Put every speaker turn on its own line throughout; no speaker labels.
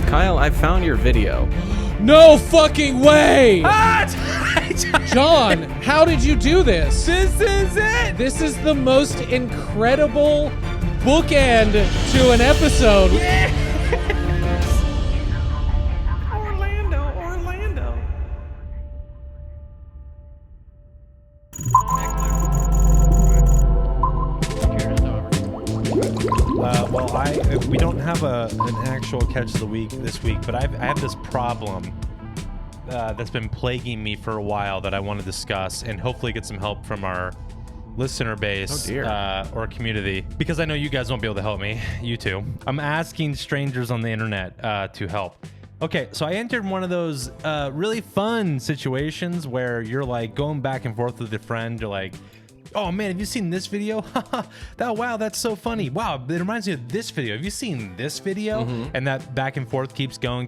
Kyle, I found your video.
No fucking way!
What?
John, how did you do this?
This is it!
This is the most incredible bookend to an episode.
Yeah! Orlando. We don't have an actual catch of the week this week, but I have this problem that's been plaguing me for a while that I want to discuss and hopefully get some help from our listener base or community, because I know you guys won't be able to help me. You too. I'm asking strangers on the internet to help. Okay, so I entered one of those really fun situations where you're like going back and forth with a friend. You're like, oh man, have you seen this video? Wow, that's so funny. Wow, it reminds me of this video. Have you seen this video? Mm-hmm. And that back and forth keeps going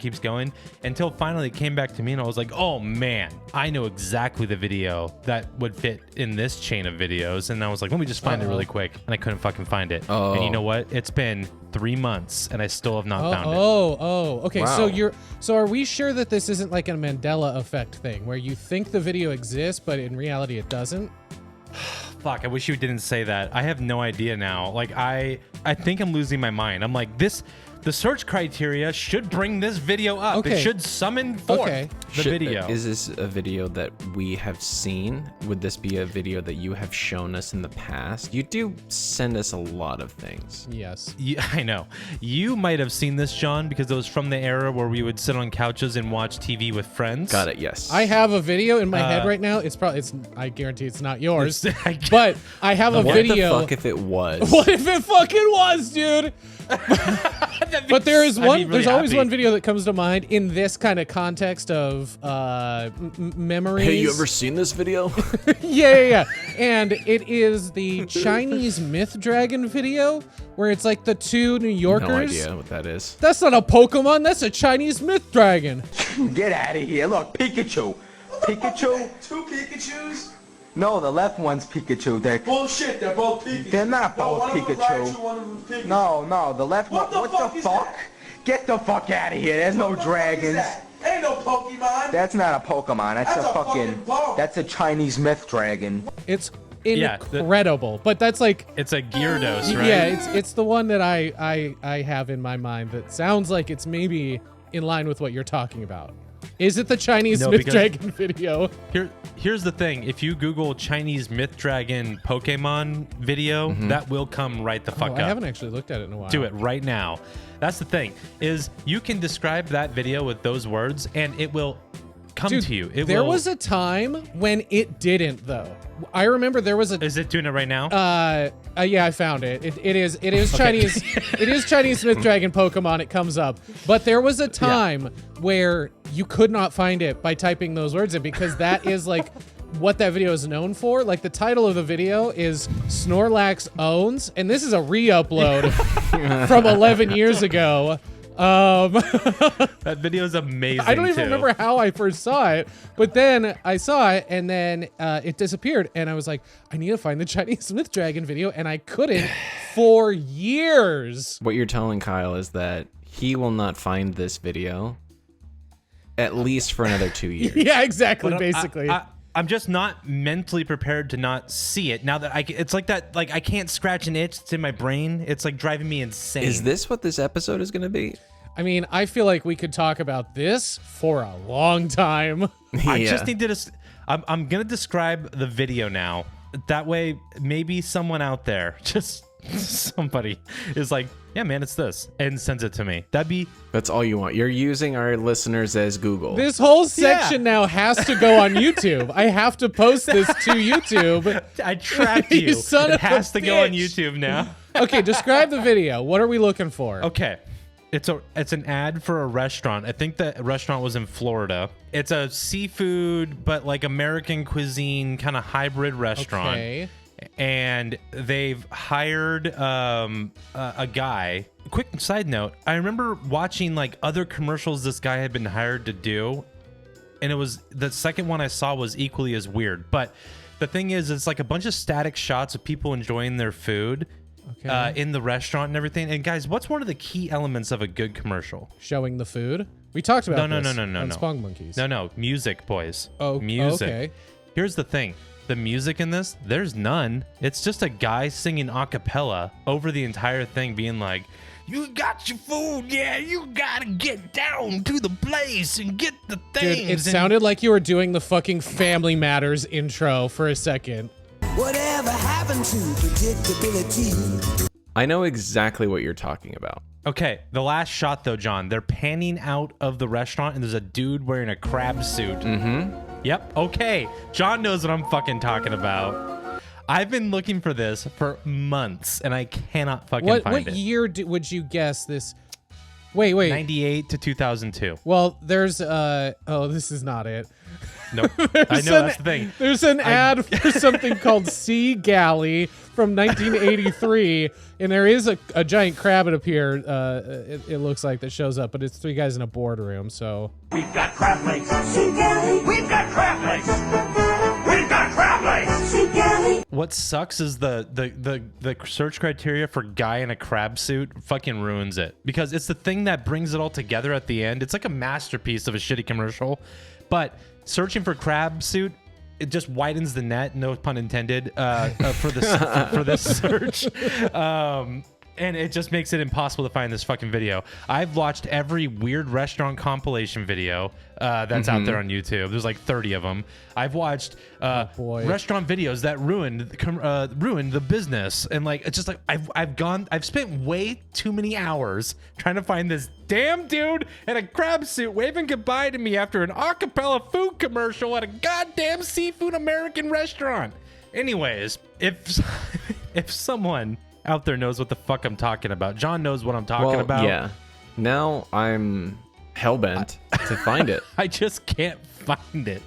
until finally it came back to me and I was like, oh man, I know exactly the video that would fit in this chain of videos. And I was like, let me just find it really quick. And I couldn't fucking find it. And you know what? It's been 3 months and I still have not found it.
Okay. Wow. So are we sure that this isn't like a Mandela effect thing where you think the video exists, but in reality it doesn't?
Fuck, I wish you didn't say that. I have no idea now. Like, I think I'm losing my mind. I'm like, the search criteria should bring this video up. Okay. It should summon forth the video.
Is this a video that we have seen? Would this be a video that you have shown us in the past? You do send us a lot of things.
Yes.
Yeah, I know. You might have seen this, John, because it was from the era where we would sit on couches and watch TV with friends.
Got it, yes.
I have a video in my head right now. I guarantee it's not yours. But I have a video.
What the fuck if it was?
What if it fucking was, dude? But there is one. There's always one video that comes to mind in this kind of context of memories.
Hey, you ever seen this video?
Yeah. And it is the Chinese myth dragon video where it's like the two New Yorkers.
No idea what that is.
That's not a Pokemon. That's a Chinese myth dragon.
Get out of here! Look, Pikachu. Pikachu. Two Pikachus. No, the left one's Pikachu. They're
bullshit. They're both Pikachu.
They're not both Pikachu. No, the left one. What the fuck? Get the fuck out of here. There's no dragons.
Ain't no Pokemon.
That's not a Pokemon. That's a fucking. That's a Chinese myth dragon.
It's incredible, but that's like
it's a Gyarados, right?
Yeah, it's the one that I have in my mind that sounds like it's maybe in line with what you're talking about. Is it the Chinese myth dragon video?
Here's the thing. If you Google Chinese myth dragon Pokemon video, that will come right the fuck up.
I haven't actually looked at it in a while.
Do it right now. That's the thing, is you can describe that video with those words and it will come to you.
There was a time when it didn't, though. I remember there was a...
Is it doing it right now?
Yeah, I found it. It is Chinese. It is Chinese myth dragon Pokemon. It comes up, but there was a time where you could not find it by typing those words in, because that is like what that video is known for. Like the title of the video is Snorlax Owns, and this is a re-upload from 11 years ago.
That video is amazing.
I don't even remember how I first saw it, but then I saw it and then it disappeared, and I was like, I need to find the Chinese myth dragon video, and I couldn't for years.
What you're telling Kyle is that he will not find this video at least for another 2 years.
Yeah, exactly. Basically.
I'm just not mentally prepared to not see it now that it's like that. Like I can't scratch an itch. It's in my brain. It's like driving me insane.
Is this what this episode is going to be?
I mean, I feel like we could talk about this for a long time.
Yeah. I just need to I'm going to describe the video now. That way, maybe someone out there, just somebody is like, yeah, man, it's this, and sends it to me.
That's all you want. You're using our listeners as Google.
This whole section now has to go on YouTube. I have to post this to YouTube.
I trapped you. It has to go on YouTube now.
Okay, describe the video. What are we looking for?
Okay. It's an ad for a restaurant. I think the restaurant was in Florida. It's a seafood, but like American cuisine kind of hybrid restaurant.
Okay.
And they've hired a guy. Quick side note, I remember watching like other commercials this guy had been hired to do, and it was the second one I saw was equally as weird. But the thing is, it's like a bunch of static shots of people enjoying their food. in the restaurant and everything. And guys, what's one of the key elements of a good commercial?
Showing the food. We talked about
No,
this
no,
on Spong Monkeys.
No, music, boys.
Oh,
music.
Okay.
Here's the thing. The music in this, there's none. It's just a guy singing a cappella over the entire thing being like, you got your food, yeah, you gotta get down to the place and get the things.
Dude, it sounded like you were doing the fucking Family Matters intro for a second.
Whatever happened to predictability?
I know exactly what you're talking about.
Okay, the last shot though, John, they're panning out of the restaurant and there's a dude wearing a crab suit.
Mm-hmm.
Yep, okay. John knows what I'm fucking talking about. I've been looking for this for months and I cannot fucking find it.
What year would you guess this? Wait.
98 to 2002.
Well, there's oh, this is not it.
Nope. I know that's the thing.
There's an ad for something called Sea Galley from 1983, and there is a giant crab, it appeared. It looks like, that shows up, but it's three guys in a boardroom, so.
We've got crab legs. Sea Galley. We've got crab legs. We've got crab legs. Sea Galley.
What sucks is the search criteria for guy in a crab suit fucking ruins it, because it's the thing that brings it all together at the end. It's like a masterpiece of a shitty commercial, but searching for crab suit, it just widens the net, no pun intended, for this search. And it just makes it impossible to find this fucking video. I've watched every weird restaurant compilation video that's out there on YouTube. There's like 30 of them. I've watched restaurant videos that ruined the business, and like it's just like I've spent way too many hours trying to find this damn dude in a crab suit waving goodbye to me after an a cappella food commercial at a goddamn seafood American restaurant. Anyways, if someone out there knows what the fuck I'm talking about, John knows what I'm talking about.
Yeah. Now I'm hellbent to find it.
I just can't find it.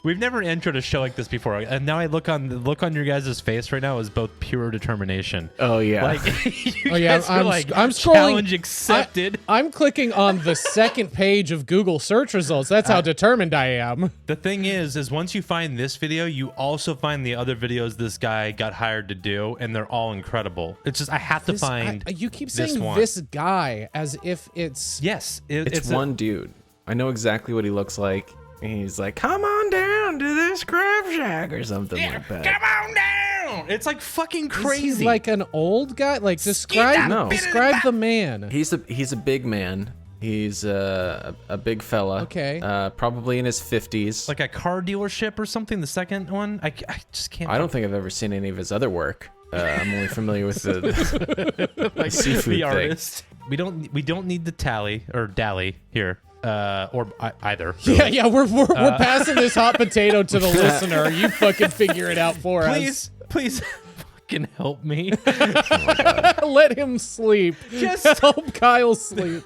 We've never entered a show like this before, and now the look on your guys' face right now is both pure determination.
Oh yeah.
Like,
I'm scrolling.
Challenge accepted.
I'm clicking on the second page of Google search results. That's how determined I am.
The thing is once you find this video, you also find the other videos this guy got hired to do, and they're all incredible. It's just I have to find.
You keep
this
saying
one.
this guy as if it's.
Yes,
it's one dude. I know exactly what he looks like. And he's like, come on down to this crab shack or something like that.
Come on down. It's like fucking crazy.
Is he like an old guy? Like describe the man.
He's a big man. He's a big fella.
Okay.
Probably in his 50s.
Like a car dealership or something. The second one, I just can't.
I don't think I've ever seen any of his other work. I'm only familiar with the like seafood
the artist. We don't need the tally or dally here. Or either. Really.
Yeah, we're passing this hot potato to the listener. You fucking figure it out for us.
Please fucking help me.
Let him sleep.
Just
help Kyle sleep.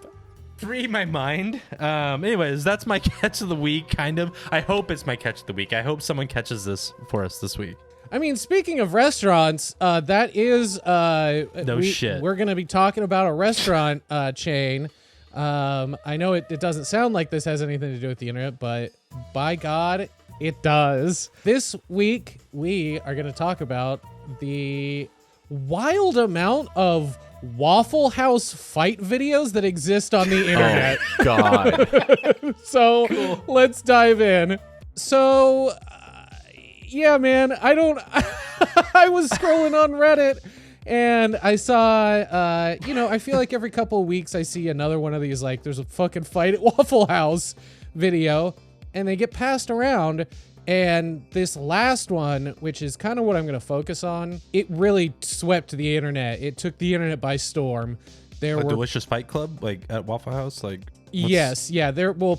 Free my mind. Anyways, that's my catch of the week, kind of. I hope it's my catch of the week. I hope someone catches this for us this week.
I mean, speaking of restaurants, that is
shit.
We're gonna be talking about a restaurant chain. I know it doesn't sound like this has anything to do with the internet, but by God, it does. This week, we are going to talk about the wild amount of Waffle House fight videos that exist on the internet.
Oh, God.
So let's dive in. So, yeah, man, I was scrolling on Reddit. And I saw, I feel like every couple of weeks I see another one of these, like, there's a fucking fight at Waffle House video, and they get passed around. And this last one, which is kind of what I'm going to focus on, it really swept the internet. It took the internet by storm. There were
Delicious Fight Club, like at Waffle House, like.
Yes, yeah.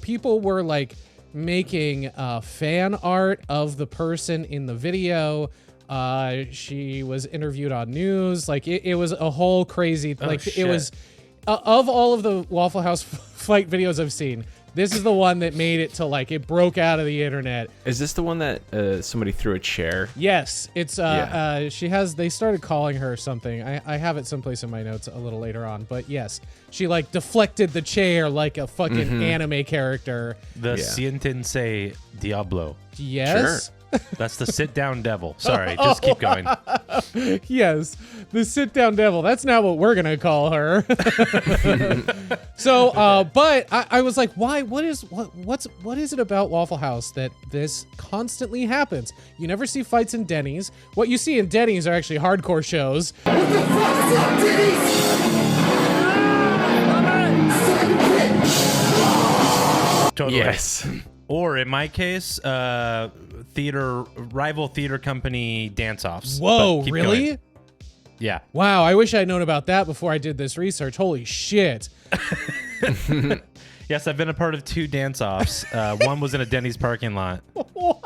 People were like making fan art of the person in the video. She was interviewed on news. Like it was a whole crazy, it was of all of the Waffle House fight videos I've seen, this is the one that made it to like, it broke out of the internet.
Is this the one that somebody threw a chair?
Yes, it's they started calling her something. I have it someplace in my notes a little later on, but yes, she like deflected the chair like a fucking anime character.
The Siéntense Diablo.
Yes.
That's the sit-down devil. Sorry, just keep going.
Yes, the sit-down devil. That's not what we're gonna call her. So, but I was like, why? What is it about Waffle House that this constantly happens? You never see fights in Denny's. What you see in Denny's are actually hardcore shows.
Totally.
Yes.
Or in my case, rival theater company dance-offs.
Whoa,
But keep
really?
going. Yeah.
Wow, I wish I'd known about that before I did this research. Holy shit.
Yes, I've been a part of 2 dance-offs. One was in a Denny's parking lot.
What?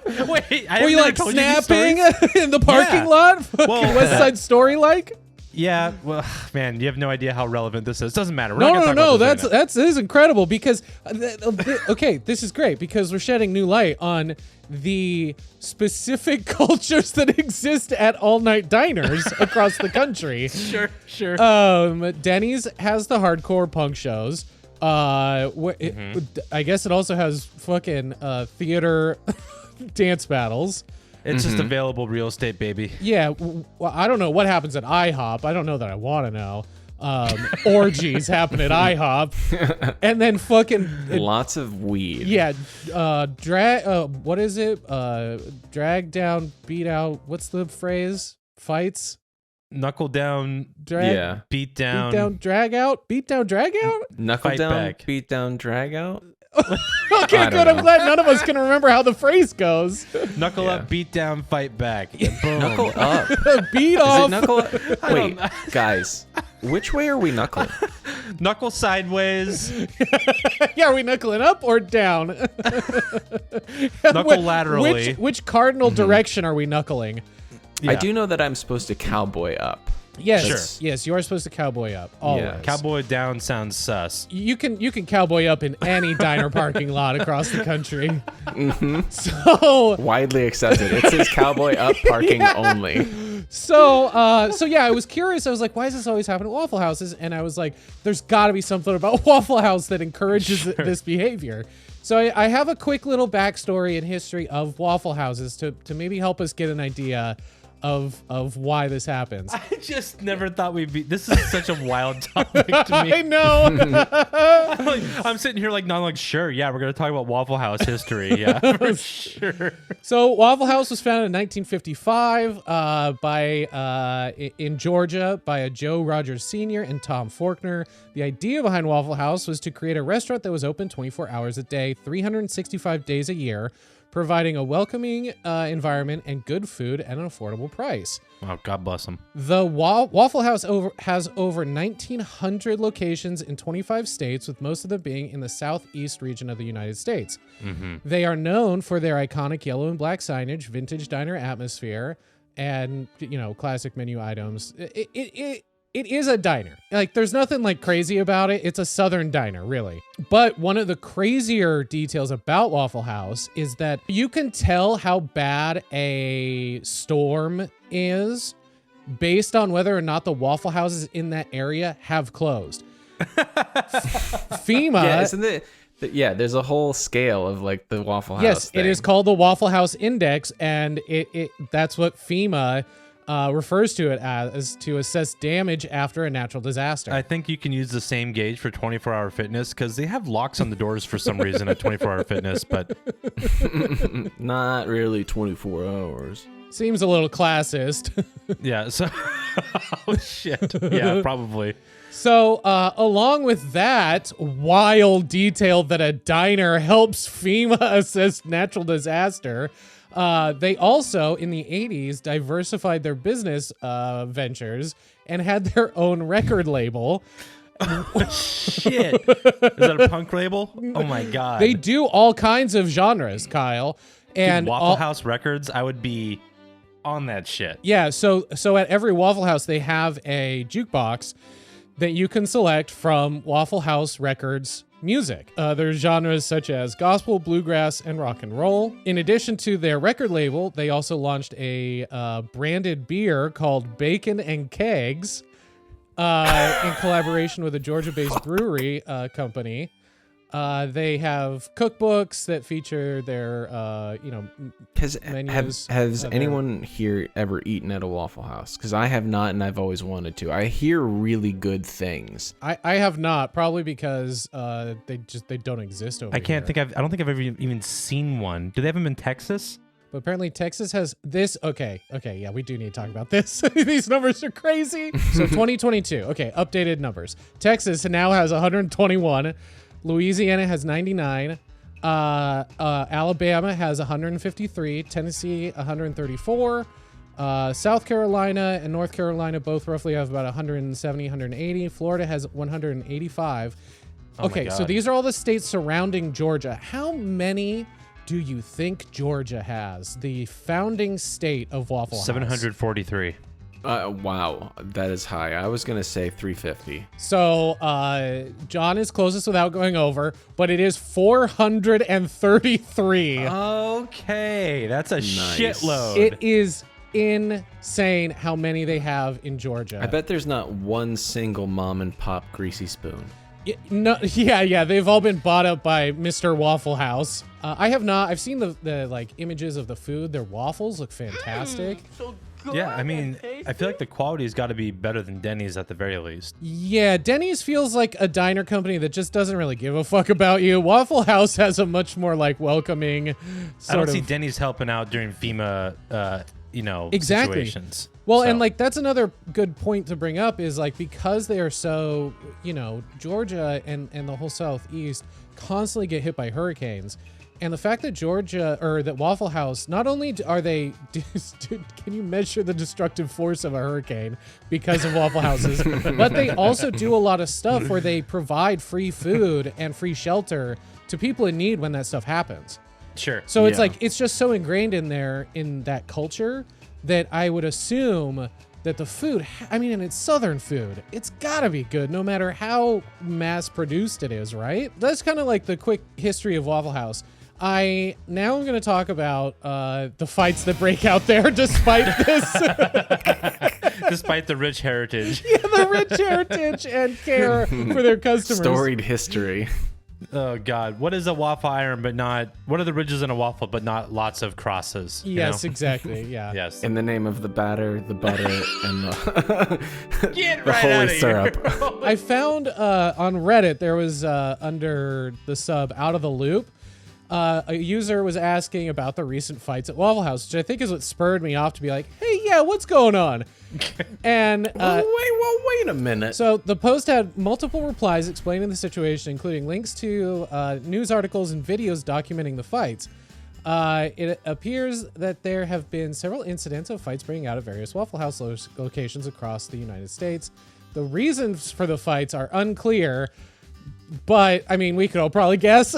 Wait,
Were you like snapping in the parking lot? Fucking
Well,
West Side Story like?
Yeah, well, man, you have no idea how relevant this is. Doesn't matter. We're not gonna talk
No,
about this right now.
that is incredible because okay, this is great because we're shedding new light on the specific cultures that exist at all-night diners across the country.
Sure.
Denny's has the hardcore punk shows. I guess it also has fucking theater dance battles.
It's just available real estate, baby.
Yeah, well, I don't know what happens at IHOP. I don't know that I want to know. Orgies happen at IHOP, and then fucking
Lots of weed.
yeah, what is it? Drag down, beat out. What's the phrase? Fights.
Knuckle down,
Drag.
Yeah.
beat down.
Beat down, drag out. Beat down, drag out.
Knuckle
Fight
down,
back.
beat down, drag out.
Okay,
I don't
good. I'm
know.
glad none of us can remember how the phrase goes.
Knuckle
Yeah.
up, beat down, fight back. Boom.
Knuckle up.
Beat
Is
off.
it knuckle up? Wait, guys, which way are we knuckling?
Knuckle sideways.
Yeah, are we knuckling up or down?
Knuckle laterally.
Which cardinal direction are we knuckling?
Yeah.
I do know that I'm supposed to cowboy up.
Yes,
Sure.
yes, you are supposed to cowboy up. Always.
Yeah.
Cowboy down sounds sus.
You can cowboy up in any diner parking lot across the country. So
Widely accepted. It says cowboy up parking only.
so yeah, I was curious. I was like, why does this always happen at Waffle Houses? And I was like, there's got to be something about Waffle House that encourages this behavior. So I have a quick little backstory and history of Waffle Houses to maybe help us get an idea of why this happens.
I just never thought we'd be. This is such a wild topic to me.
I know.
I'm sitting here like, not like, sure, yeah, we're gonna talk about Waffle House history, yeah, for sure.
So Waffle House was founded in 1955 in Georgia by a Joe Rogers Sr. and Tom Faulkner. The idea behind Waffle House was to create a restaurant that was open 24 hours a day, 365 days a year, providing a welcoming environment and good food at an affordable price.
Oh, God bless them.
The Waffle House has over 1,900 locations in 25 states, with most of them being in the southeast region of the United States. They are known for their iconic yellow and black signage, vintage diner atmosphere, and classic menu items. It is a diner. Like, there's nothing like crazy about it. It's a southern diner, really. But one of the crazier details about Waffle House is that you can tell how bad a storm is based on whether or not the Waffle Houses in that area have closed. FEMA.
Yeah, isn't it? Yeah, there's a whole scale of like the Waffle House.
Yes,
thing.
it is called the Waffle House Index, and it that's what FEMA refers to it as, to assess damage after a natural disaster.
I think you can use the same gauge for 24-hour fitness because they have locks on the doors for some reason at 24-hour fitness, but
Not really 24 hours.
Seems a little classist.
yeah, so oh shit. Yeah, probably.
So, along with that wild detail that a diner helps FEMA assess natural disaster, they also, in the 80s, diversified their business ventures and had their own record label.
Shit. Is that a punk label? Oh my God.
They do all kinds of genres, Kyle. And
Dude, Waffle
all-
House Records, I would be on that shit.
Yeah, so at every Waffle House, they have a jukebox that you can select from Waffle House Records music. There's genres such as gospel, bluegrass, and rock and roll. In addition to their record label, they also launched a branded beer called Bacon and Kegs in collaboration with a Georgia-based brewery company. They have cookbooks that feature their, menus.
Has anyone here ever eaten at a Waffle House? Because I have not, and I've always wanted to. I hear really good things.
I have not, probably because they don't exist over
I can't
here.
think I don't think I've ever even seen one. Do they have them in Texas?
But apparently Texas has this. Okay, yeah, we do need to talk about this. These numbers are crazy. So 2022, okay, updated numbers. Texas now has 121. Louisiana has 99. Alabama has 153. Tennessee 134. South Carolina and North Carolina both roughly have about 170, 180. Florida has 185. Okay, so these are all the states surrounding Georgia. How many do you think Georgia has? The founding state of Waffle House.
743.
Wow, that is high. I was gonna say 350.
So John is closest without going over, but it is 433.
Okay, that's a shitload.
It is insane how many they have in Georgia.
I bet there's not one single mom and pop greasy spoon.
Yeah, they've all been bought up by Mr. Waffle House. I have not. I've seen the like images of the food. Their waffles look fantastic.
Yeah, I mean, I feel like the quality's got to be better than Denny's at the very least.
Yeah, Denny's feels like a diner company that just doesn't really give a fuck about you. Waffle House has a much more like welcoming
I don't see Denny's helping out during FEMA,
Exactly.
situations.
Well,
So-
and like that's another good point to bring up is like because they are so, Georgia and the whole Southeast constantly get hit by hurricanes. And the fact that that Waffle House, not only are they, can you measure the destructive force of a hurricane because of Waffle Houses, but they also do a lot of stuff where they provide free food and free shelter to people in need when that stuff happens.
Sure.
So it's
Yeah.
like, it's just so ingrained in there, in that culture, that I would assume that the food, and it's Southern food, it's gotta be good no matter how mass produced it is, right? That's kind of like the quick history of Waffle House. I'm going to talk about the fights that break out there despite this.
Despite the rich heritage.
Yeah, the rich heritage and care for their customers.
Storied history.
Oh God, what is a waffle iron but not? What are the ridges in a waffle but not lots of crosses?
Yes, exactly. Yeah.
Yes.
In the name of the batter, the butter, and the,
Get
the
right
holy
outta here.
syrup.
I found on Reddit there was under the sub Out of the Loop. A user was asking about the recent fights at Waffle House, which I think is what spurred me off to be like, hey, yeah, what's going on? And
Wait a minute.
so the post had multiple replies explaining the situation, including links to news articles and videos documenting the fights. It appears that there have been several incidents of fights breaking out at various Waffle House locations across the United States. The reasons for the fights are unclear, but we could all probably guess.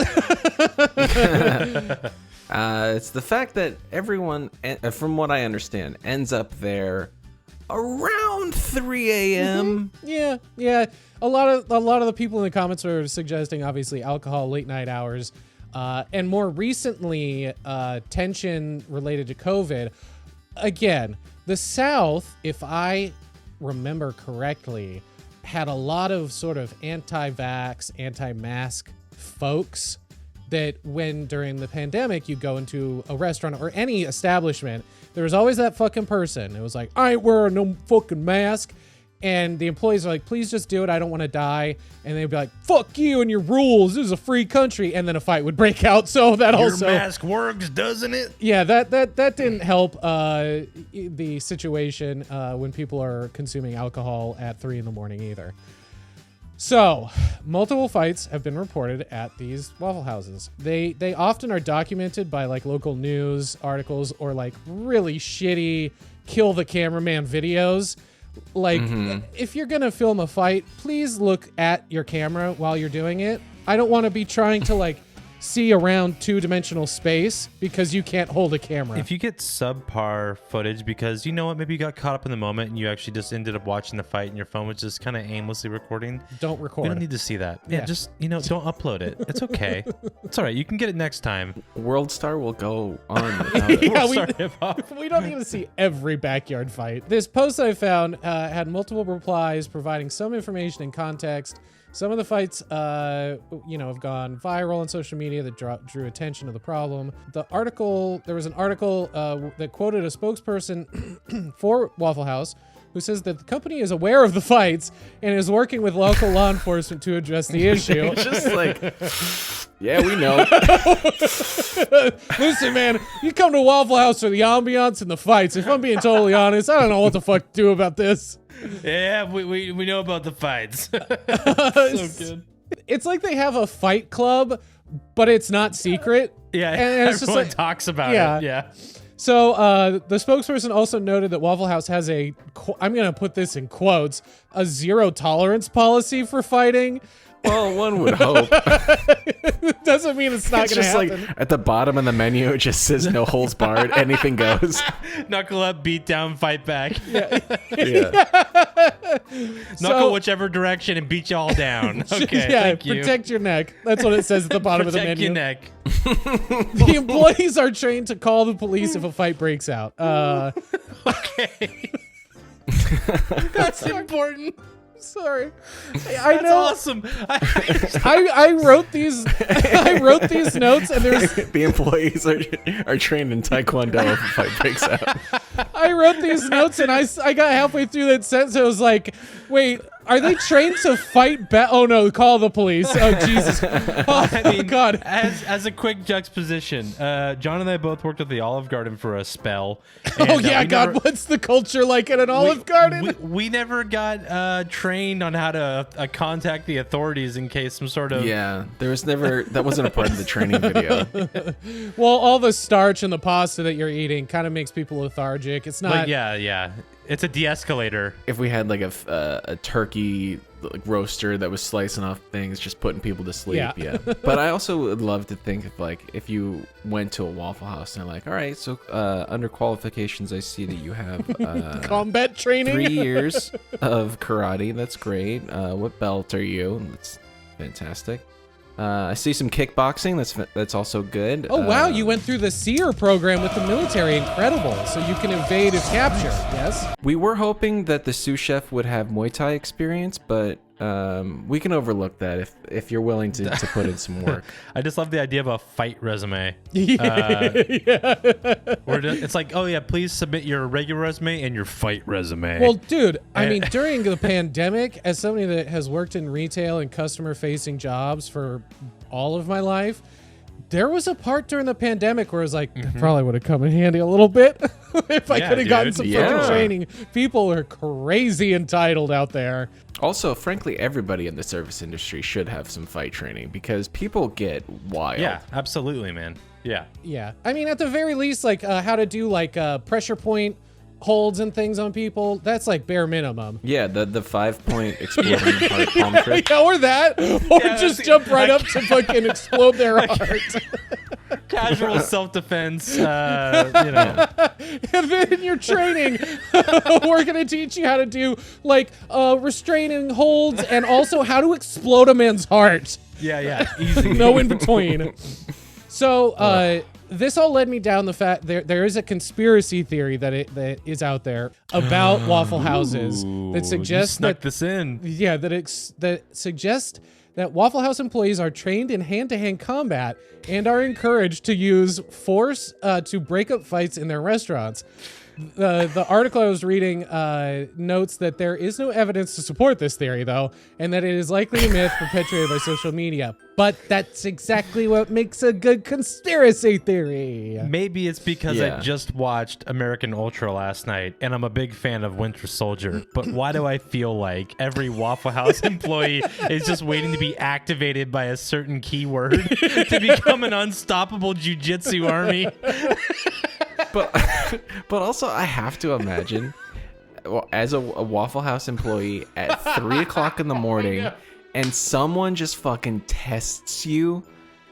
It's the fact that everyone, from what I understand, ends up there around 3 a.m.
Yeah. A lot of the people in the comments are suggesting obviously alcohol, late night hours, and more recently tension related to COVID. Again, the South, if I remember correctly, had a lot of sort of anti-vax, anti-mask folks that when during the pandemic you go into a restaurant or any establishment, there was always that fucking person. It was like, I ain't wearing no fucking mask. And the employees are like, please just do it. I don't want to die. And they'd be like, fuck you and your rules. This is a free country. And then a fight would break out. So that also...
Your mask works, doesn't it?
Yeah, that didn't help the situation when people are consuming alcohol at 3 a.m. either. So, multiple fights have been reported at these Waffle Houses. They often are documented by like local news articles or like really shitty kill the cameraman videos. Like, if you're gonna film a fight, please look at your camera while you're doing it. I don't want to be trying to like see around two-dimensional space because you can't hold a camera.
If you get subpar footage because you know what, maybe you got caught up in the moment and you actually just ended up watching the fight and your phone was just kind of aimlessly recording.
Don't record.
We don't need to see that. Yeah, just, don't upload it. It's okay. It's all right. You can get it next time.
World Star will go on without it.
Yeah,
Sorry, hip-hop.
we don't need to see every backyard fight. This post I found had multiple replies providing some information and context. Some of the fights, have gone viral on social media that drew attention to the problem. There was an article that quoted a spokesperson for Waffle House who says that the company is aware of the fights and is working with local law enforcement to address the issue.
It's just like, yeah, we know.
Listen, man, you come to Waffle House for the ambiance and the fights. If I'm being totally honest, I don't know what the fuck to do about this.
Yeah, we know about the fights. So good.
It's like they have a fight club, but it's not secret.
Yeah,
and it's
everyone
just like,
talks about
yeah.
it. Yeah.
So the spokesperson also noted that Waffle House has I'm going to put this in quotes, a zero tolerance policy for fighting.
Well, one would hope.
Doesn't mean it's not
It's
going to
just
happen.
like at the bottom of the menu, it just says no holds barred. Anything goes.
Knuckle up, beat down, fight back.
Yeah.
Knuckle whichever direction and beat you all down. Okay,
yeah,
thank you.
protect your neck. That's what it says at the bottom of the
Protect
menu.
your neck.
The employees are trained to call the police if a fight breaks out.
Okay. That's important.
Sorry. I
That's
know.
awesome.
I wrote these. I wrote these notes, and there's.
The employees are trained in Taekwondo if a fight breaks out.
I wrote these notes, and I got halfway through that sentence. I was like, "Wait, are they trained to fight back? Oh no, call the police! Oh Jesus! Oh God!"
As a quick juxtaposition, John and I both worked at the Olive Garden for a spell.
Oh yeah, God! What's the culture like at an Olive Garden?
We never got trained on how to contact the authorities in case some sort of
that wasn't a part of the training video.
Well, all the starch and the pasta that you're eating kind of makes people lethargic. It's not.
Like, yeah. It's a de-escalator.
If we had like a turkey roaster that was slicing off things, just putting people to sleep, yeah. But I also would love to think of like if you went to a Waffle House and they're like, all right, so under qualifications, I see that you have
combat training,
3 years of karate. That's great. What belt are you? That's fantastic. I see some kickboxing. That's also good.
Oh wow, you went through the SEER program with the military. Incredible. So you can evade if captured. Yes.
We were hoping that the sous chef would have Muay Thai experience, but we can overlook that if you're willing to put in some work.
I just love the idea of a fight resume. It's like, oh yeah, please submit your regular resume and your fight resume.
Well, dude, I mean, during the pandemic, as somebody that has worked in retail and customer-facing jobs for all of my life, there was a part during the pandemic where I was like, that probably would have come in handy a little bit if I could have gotten some fucking training. People are crazy entitled out there.
Also, frankly, everybody in the service industry should have some fight training because people get wild.
Yeah, absolutely, man. Yeah.
Yeah. I mean, at the very least, like how to do like pressure point holds and things on people. That's like bare minimum.
Yeah, the 5-point exploding heart palm trick.
Yeah, or that. Or just jump right up to fucking explode their heart.
Casual self-defense, And
then in your training, we're going to teach you how to do like restraining holds and also how to explode a man's heart.
Yeah. Easy.
No in between. So, this all led me down the fact there is a conspiracy theory that is out there about Waffle Houses that suggests
snuck this in.
Yeah, that suggests that Waffle House employees are trained in hand-to-hand combat and are encouraged to use force to break up fights in their restaurants. The article I was reading notes that there is no evidence to support this theory, though, and that it is likely a myth perpetuated by social media. But that's exactly what makes a good conspiracy theory.
Maybe it's because I just watched American Ultra last night, and I'm a big fan of Winter Soldier. But why do I feel like every Waffle House employee is just waiting to be activated by a certain keyword to become an unstoppable jujitsu army?
But also, I have to imagine, as a Waffle House employee at 3 o'clock in the morning, and someone just fucking tests you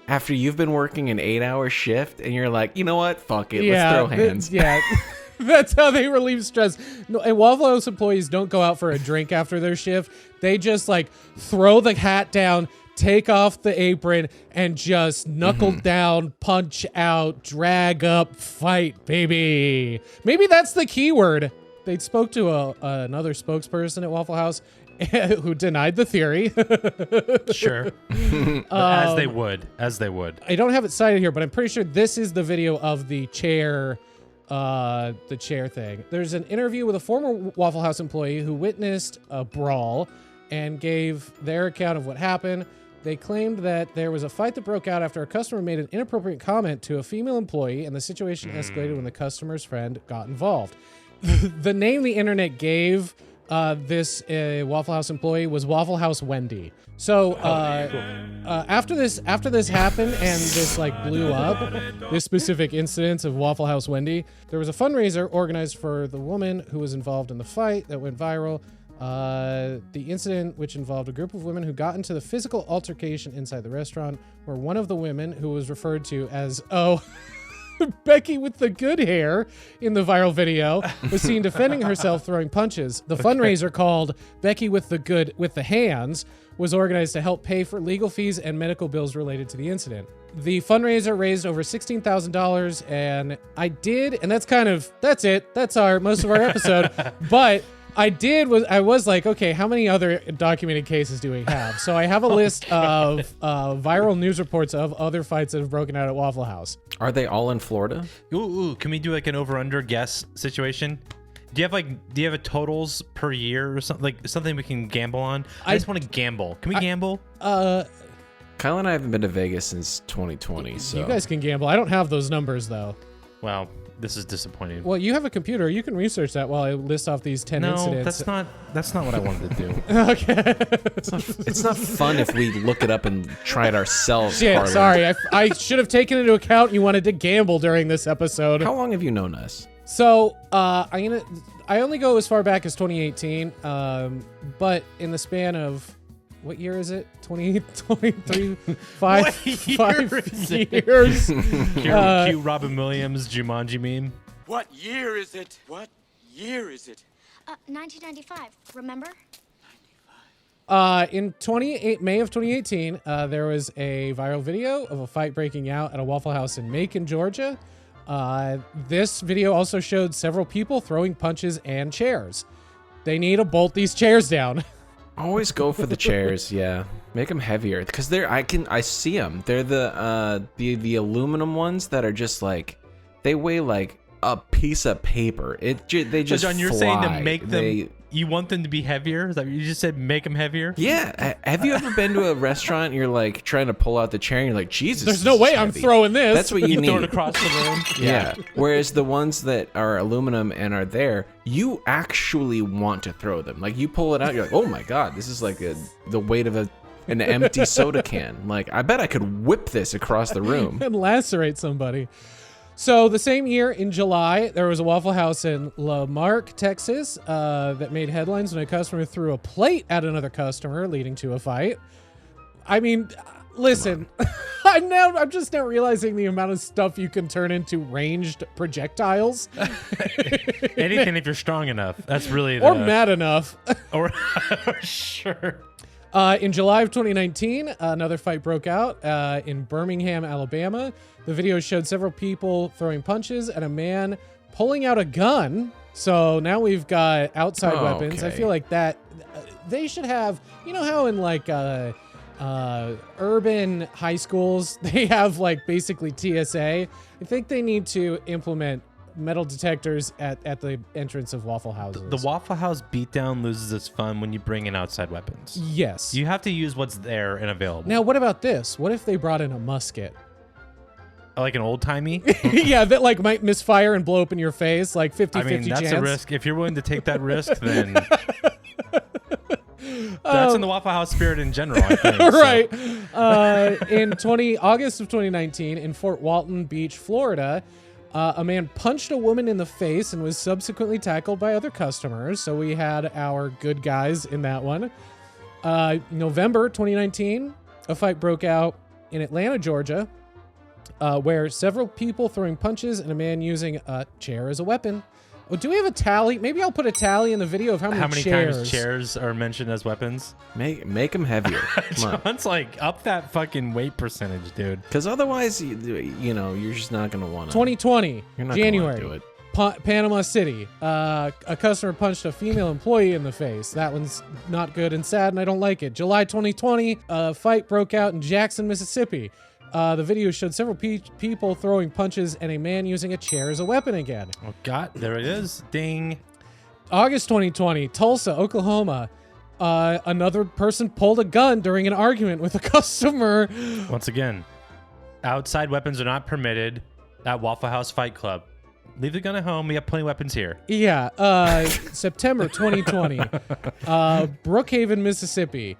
after you've been working an 8-hour shift, and you're like, you know what? Fuck it. Let's throw hands.
That's how they relieve stress. No, and Waffle House employees don't go out for a drink after their shift. They just like throw the hat down, take off the apron, and just knuckle down, punch out, drag up, fight, baby. Maybe that's the key word. They spoke to another spokesperson at Waffle House, who denied the theory.
Sure. As they would.
I don't have it cited here, but I'm pretty sure this is the video of the chair thing. There's an interview with a former Waffle House employee who witnessed a brawl and gave their account of what happened. They claimed that there was a fight that broke out after a customer made an inappropriate comment to a female employee, and the situation escalated when the customer's friend got involved. The name the internet gave this Waffle House employee was Waffle House Wendy. So after this happened and this like blew up, this specific incident of Waffle House Wendy, there was a fundraiser organized for the woman who was involved in the fight that went viral. The incident, which involved a group of women who got into the physical altercation inside the restaurant, where one of the women, who was referred to as Becky with the good hair in the viral video, was seen defending herself throwing punches. The fundraiser, called Becky with the Hands, was organized to help pay for legal fees and medical bills related to the incident. The fundraiser raised over $16,000, and that's it. That's most of our episode. But I was like, okay, how many other documented cases do we have? So I have a list of viral news reports of other fights that have broken out at Waffle House.
Are they all in Florida?
Ooh, can we do like an over/under guess situation? Do you have a totals per year or something, like something we can gamble on? I just want to gamble. Can we gamble?
Kyle and I haven't been to Vegas since 2020, so
You guys can gamble. I don't have those numbers though.
Well, this is disappointing.
Well, you have a computer. You can research that while I list off these 10 incidents.
No, that's not what I wanted to do.
Okay.
It's not fun if we look it up and try it ourselves.
Shit,
Harlan.
sorry. I should have taken into account you wanted to gamble during this episode.
How long have you known us?
So, I only go as far back as 2018, but in the span of, what year is it? 23, five years.
Cue Robin Williams Jumanji meme.
What year is it?
1995, remember?
In May of 2018, there was a viral video of a fight breaking out at a Waffle House in Macon, Georgia. This video also showed several people throwing punches and chairs. They need to bolt these chairs down.
Always go for the chairs, yeah. Make them heavier, because I see them. They're the aluminum ones that are just like, they weigh like a piece of paper. They just
so John, you're
fly.
saying to make them. You want them to be heavier? Is that what you just said? Make them heavier?
Yeah. Have you ever been to a restaurant and you're like trying to pull out the chair and you're like, Jesus,
there's no way I'm throwing this.
That's what you need.
Throw it across the room.
Yeah. Whereas the ones that are aluminum and are there, you actually want to throw them. Like you pull it out, you're like, oh my God, this is like the weight of an empty soda can. Like, I bet I could whip this across the room
and lacerate somebody. So the same year in July, there was a Waffle House in La Marque, Texas, that made headlines when a customer threw a plate at another customer, leading to a fight. I mean, listen, I'm just now realizing the amount of stuff you can turn into ranged projectiles.
Anything if you're strong enough. That's really
or mad enough.
Or sure.
In July of 2019, another fight broke out in Birmingham, Alabama. The video showed several people throwing punches and a man pulling out a gun. So now we've got outside weapons. I feel like that they should have, you know how in like urban high schools, they have like basically TSA. I think they need to implement metal detectors at the entrance of Waffle Houses.
The Waffle House beatdown loses its fun when you bring in outside weapons.
Yes.
You have to use what's there and available.
Now, what about this? What if they brought in a musket?
Like an old-timey?
Yeah, that like might misfire and blow up in your face, like 50-50
I mean, that's
chance.
a risk. If you're willing to take that risk, then that's in the Waffle House spirit in general, I think.
Right. In August of 2019, in Fort Walton Beach, Florida, a man punched a woman in the face and was subsequently tackled by other customers. So we had our good guys in that one. November 2019, a fight broke out in Atlanta, Georgia, where several people throwing punches and a man using a chair as a weapon. Oh, do we have a tally? Maybe I'll put a tally in the video of how many chairs.
Times chairs are mentioned as weapons.
Make them heavier.
John's like, up that fucking weight percentage, dude.
Because otherwise, you know, you're just not going to want to.
2020,
You're not
January.
gonna do it.
Panama City. A customer punched a female employee in the face. That one's not good and sad, and I don't like it. July 2020, a fight broke out in Jackson, Mississippi. The video showed several people throwing punches and a man using a chair as a weapon again.
Oh, God. There it is. Ding.
August 2020, Tulsa, Oklahoma. Another person pulled a gun during an argument with a customer.
Once again, outside weapons are not permitted at Waffle House Fight Club. Leave the gun at home. We have plenty of weapons here.
Yeah. September 2020, Brookhaven, Mississippi.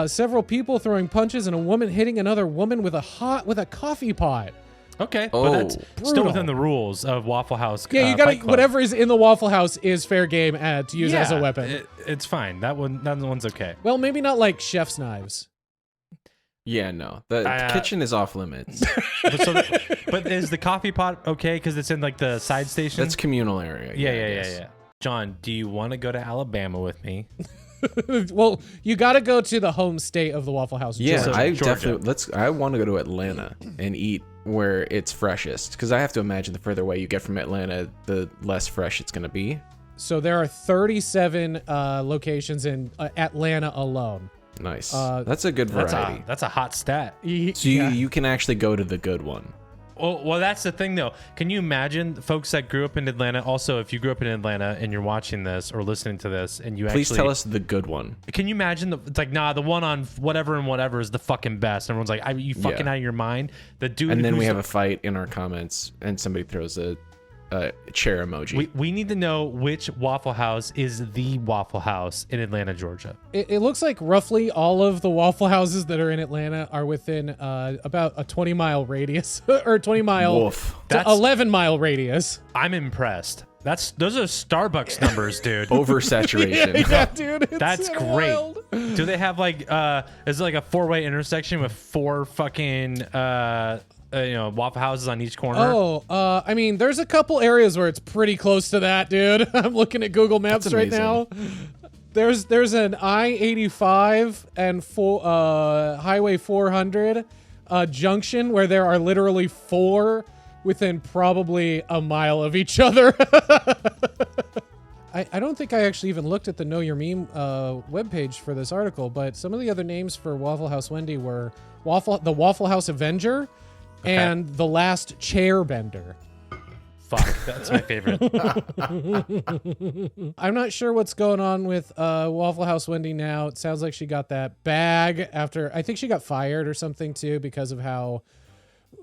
Several people throwing punches and a woman hitting another woman with a coffee pot.
Okay,
Oh,
but that's
brutal.
still within the rules of Waffle House.
Yeah, you gotta
Fight Club.
whatever is in the Waffle House is fair game to use as a weapon.
It's fine. That one's okay.
Well, maybe not like chef's knives.
Yeah, no. The kitchen is off limits.
But is the coffee pot okay? Because it's in like the side station.
That's communal area.
Yeah. John, do you want to go to Alabama with me?
Well, you got to go to the home state of the Waffle House.
Yeah,
Georgia.
I
Georgia.
definitely I want to go to Atlanta and eat where it's freshest, because I have to imagine the further away you get from Atlanta, the less fresh it's gonna be.
So there are 37 locations in Atlanta alone.
Nice. That's a good variety.
That's a hot stat.
So you can actually go to the good one.
Well, that's the thing, though. Can you imagine folks that grew up in Atlanta? Also, if you grew up in Atlanta and you're watching this or listening to this, and you
Please tell us the good one.
Can you imagine it's like, nah, the one on whatever and whatever is the fucking best. Everyone's like, you fucking out of your mind. The dude.
And then we have a fight in our comments, and somebody throws a chair emoji.
We need to know which Waffle House is the Waffle House in Atlanta, Georgia.
It looks like roughly all of the Waffle Houses that are in Atlanta are within about a 20-mile radius or 20-mile
Woof.
to 11-mile radius.
I'm impressed. Those are Starbucks numbers, dude.
Oversaturation.
Yeah, dude. It's
That's
so
great.
wild.
Do they have like is it like a 4-way intersection with 4 fucking Waffle Houses on each corner?
Oh, I mean, there's a couple areas where it's pretty close to that, dude. I'm looking at Google Maps
That's
right now. There's an I-85 and Highway 400 junction where there are literally 4 within probably a mile of each other. I don't think I actually even looked at the Know Your Meme webpage for this article, but some of the other names for Waffle House Wendy were the Waffle House Avenger and the Last Chair Bender.
Fuck, that's my favorite.
I'm not sure what's going on with Waffle House Wendy now. It sounds like she got that bag after, I think she got fired or something too because of how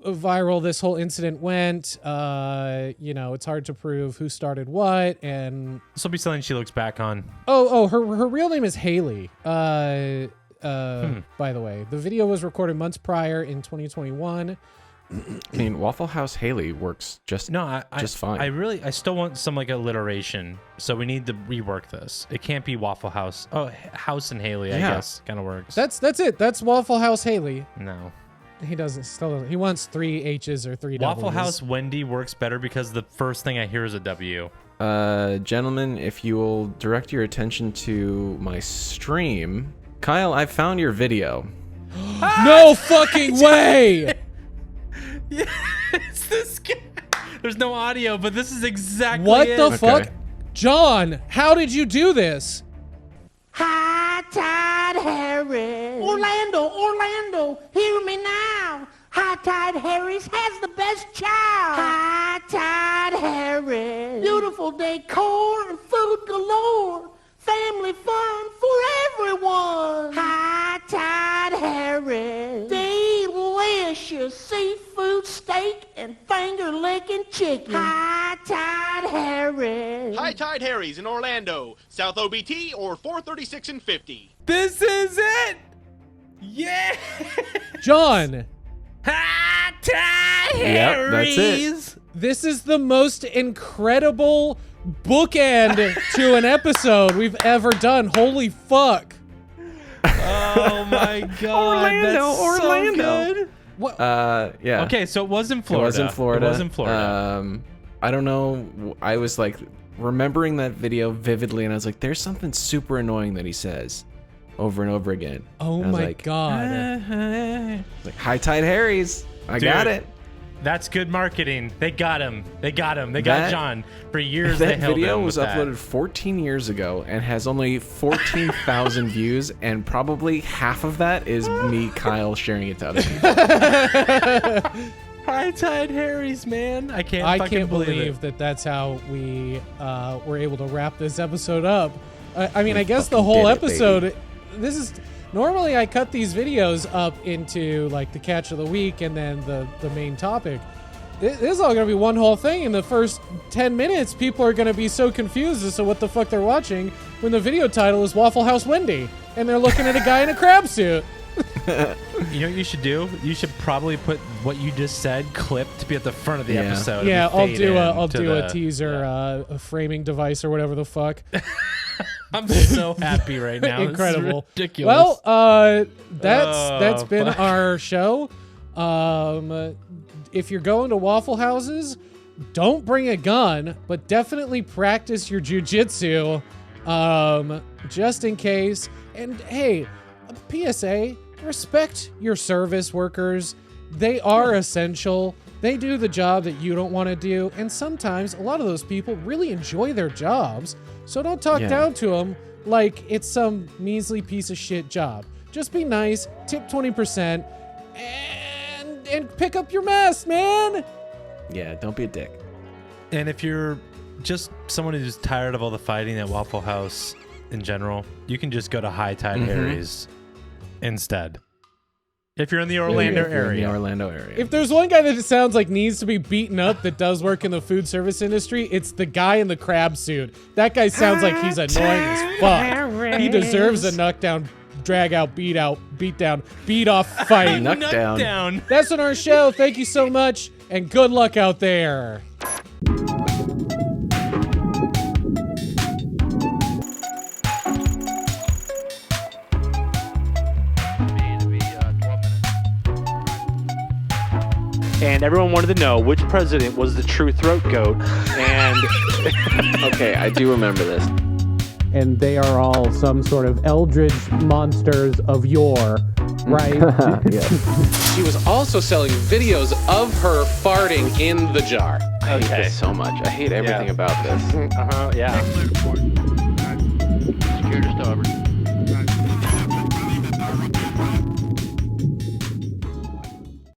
viral this whole incident went. It's hard to prove who started what, and
This will be something she looks back on.
her real name is Haley. By the way, the video was recorded months prior in 2021.
I mean, Waffle House Haley works just fine.
I still want some like alliteration, so we need to rework this. It can't be Waffle House. Oh, House and Haley, I guess, kind of works.
That's it. That's Waffle House Haley.
No.
He still doesn't. He wants 3 H's or 3 W's.
Waffle House Wendy works better because the first thing I hear is a W.
Gentlemen, if you will direct your attention to my stream. Kyle, I found your video.
No fucking way!
Yeah, it's this guy. There's no audio, but this is exactly
What
it.
the fuck? John, how did you do this?
High Tide Harris. Orlando, hear me now. High Tide Harris has the best child. High Tide Harris. Beautiful decor and food galore. Family fun for everyone. High Tide Harris. Delicious seafood steak and finger-licking chicken. High Tide Harris.
High Tide Harry's in Orlando, South OBT or 436 and 50.
This is it. Yeah.
John,
High Tide
Yep, that's it.
Harry's.
this is the most incredible bookend to an episode we've ever done. Holy fuck.
Oh my god. That's
Orlando.
So good.
What?
Yeah.
Okay, so it was in
It
Florida.
was in Florida.
It was in Florida.
I don't know. I was like remembering that video vividly, and I was like, "There's something super annoying that he says over and over again."
Oh
And I was
my
like,
god.
Like, High Tide Harry's. I got
Dude.
it.
That's good marketing. They got him. They got John. For years they
That
held
video
him
was
with
uploaded 14 years ago and has only 14,000 views, and probably half of that is me, Kyle, sharing it to other people.
High Tide Harry's, man. I can't
believe that that's how we were able to wrap this episode up. I mean, I guess the whole episode, this is... Normally, I cut these videos up into like the catch of the week and then the main topic. This is all going to be one whole thing. In the first 10 minutes, people are going to be so confused as to what the fuck they're watching when the video title is Waffle House Wendy and they're looking at a guy in a crab suit.
You know what you should do? You should probably put what you just said clipped to be at the front of the episode.
Yeah, I'll do a teaser, a framing device or whatever the fuck.
I'm so happy right now.
Incredible.
It's ridiculous.
Well, that's been our show. If you're going to Waffle Houses, don't bring a gun, but definitely practice your jujitsu, just in case. And hey, PSA, respect your service workers. They are essential. They do the job that you don't want to do, and sometimes a lot of those people really enjoy their jobs. So don't talk down to them like it's some measly piece of shit job. Just be nice, tip 20%, and pick up your mess, man.
Yeah, don't be a dick.
And if you're just someone who's tired of all the fighting at Waffle House in general, you can just go to High Tide Harry's instead. If you're in the Orlando area.
If there's one guy that it sounds like needs to be beaten up that does work in the food service industry, it's the guy in the crab suit. That guy sounds like he's annoying as fuck. He deserves a knockdown, drag out, beat off fight.
Knockdown.
That's on our show. Thank you so much, and good luck out there.
And everyone wanted to know which president was the true throat goat. And
Okay, I do remember this.
And they are all some sort of eldritch monsters of yore, right?
She was also selling videos of her farting in the jar.
I hate this so much. I hate everything about this.
yeah.
Secure to starboard.